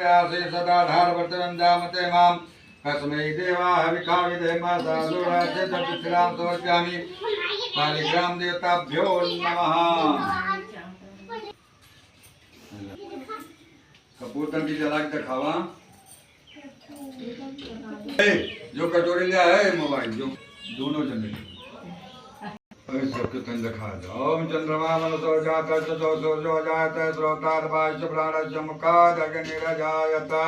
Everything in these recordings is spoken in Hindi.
व्यासे सदा धारवर्तनं जामते मां कस्मै देवाः विखाविधेम साधुराजे तत्श्रीराम समर्पयामि शालिग्राम देवताभ्यो नमः। कपूर तंगी जला के दिखावा जो कटोरी लिया है मोबाइल जो दोनों जने सबके तन दिखा दो। ओम चंद्रमा मनसो जाता सो जाता श्रोतार वाच प्राण चमकाद अग्निर जायता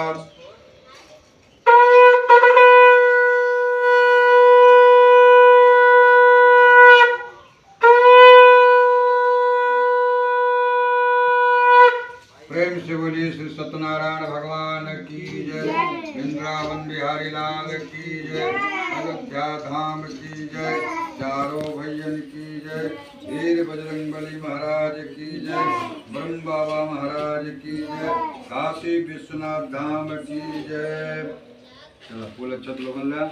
प्रेम से बोली श्री सत्यनारायण भगवान की जय, वृंदावन बिहारी लाल की जय, अयोध्या धाम की जय, चारों भैयन की जय, वीर बजरंगबली महाराज की जय, ब्रह्म बाबा महाराज की जय, काशी विश्वनाथ धाम की जय। चलो फूल अच्छा तो लोगन ला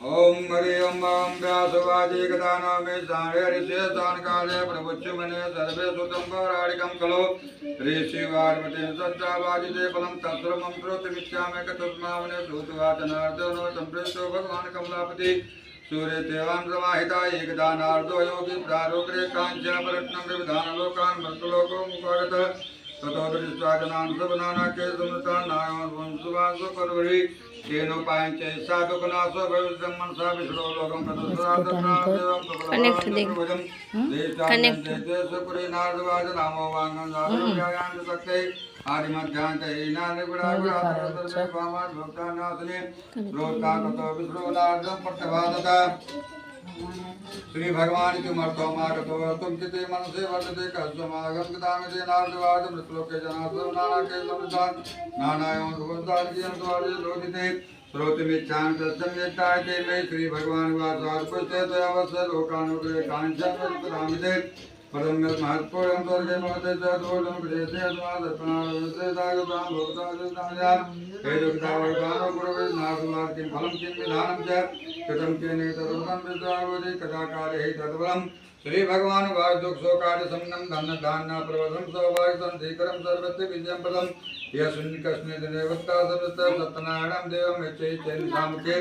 ओम हरि ओम व्यासवादी गदानो मे साणे ऋषि दान काले प्रभुच्च मने सर्वे सुतम पौराणिकम खलो ऋषि वार्मते संचावादिते फलम तत्र मंत्रोत मिच्छामे कतस्मावने भूतवाचनार्दनो संप्रेषो भगवान कमलापति सूर्य देवान समाहिता एकदानार्दो योगी प्रारोग्रे कांचन परत्नम विधान लोकान मर्तलोको मुखागत ततो दृष्टाजनान सबनाना के समता नायन वंशवासो परवरी केनो पांचे साधु कनासो भविष्यम मनसा विष्णु लोकम प्रदुषाद प्रादेवम कनेक्ट कनेक्ट देश पुरी नारदवाज नामो वांगन साधुयान सकते आदि मध्यांते इनाने गुड़ा गुड़ा तरसे पामा भक्ता नासने रोता ततो विष्णु नारदम प्रतिभादता श्री भगवान की मर्तो मागतो तुम किते मन से वर्तते कस्मागम गदामिते नारदवाद मृतलोके जनासो नाना के समदान नानायों सुबंदान की अनुद्वारे लोदिते श्रोतमिच्छां तस्सम्यतायते मे श्री भगवान वासार पुष्टे तयावस्य लोकानुग्रहे कांचन प्रदामिते परम महत्वपूर्ण स्वर्गे महते चतुर्लम प्रदेशे अस्मादर्पणालवसे दागतां भवतादितान्यान् हे दुःखदावर्गानो गुरुवे नासुमार किं फलं किं विधानं च कृतं केने तदुतं विद्यावदि कदाकारे हि तद्वरम् श्री भगवान वास दुख शोकादि समनम धन धान्य प्रवधम सौभाग्य संधिकरम सर्वत्र विजयम पदम यह शून्य कृष्ण देवता सर्वत्र सत्यनारायण देवम चैतन्य सामके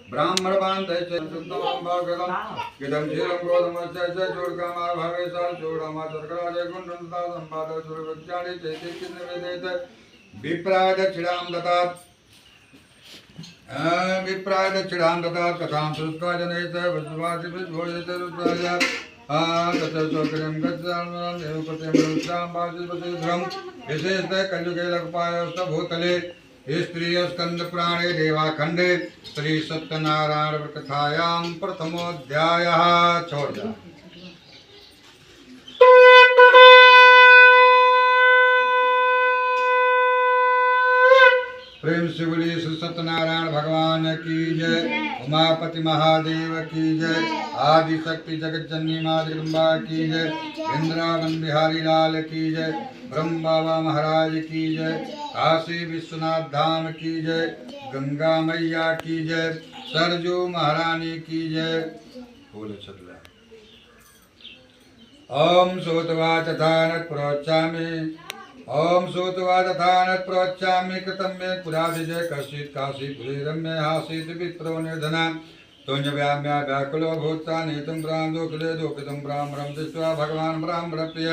ब्राह्मण बांधे चतुर्थम भागम किदम शीलम गोधमस्य च जोड़कामा भावेशा जोड़मा सर्कराजे गुणवंता संपाद सुरवज्ञानि चैतन्य निवेदित विप्राय दक्षिणाम दत्तात् विप्राय दक्षिणाम दत्तात् कथां श्रुत्वा जनैः विश्वासि विभूषित रुद्राय तत्सोकरं गच्छामि देवपते मनुष्यां बाजिपतिध्रम विशेषतः कलियुगे लकपायस्त भूतले स्त्रिय स्कंद प्राणे देवाखंडे श्री सत्यनारायण कथायां प्रथमोऽध्यायः छोड़ जा। प्रेम से बोली श्री सत्यनारायण भगवान की जय, उमापति महादेव की जय, आदि शक्ति जगत जननी माँ जगदम्बा की जय, वृंदावन बिहारी लाल की जय, ब्रह्म बाबा महाराज की जय, काशी विश्वनाथ धाम की जय, गंगा मैया की जय, सरजू महारानी की जय। बोले चला ओम सोतवाच थानत प्रोच्चामि ओम सोतवा तथानत प्रोच्चामि कृतं मे पुराधिजय कश्चित् काशीपुरे रम्ये आसीत् विप्रो निर्धना तुंज व्याम्या व्याकुलो भूत्वा नेतुं ब्राह्मणोखिले दुःखितं ब्राह्मणं दृष्ट्वा भगवान् ब्राह्मणप्रिय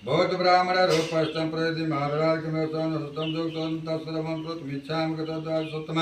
भूत ब्राह्मण रूपस्थं प्रति महाराज किमर्थं सुतं दुःखं तत्सर्वं कृतमिच्छामि कृतदासुत्तम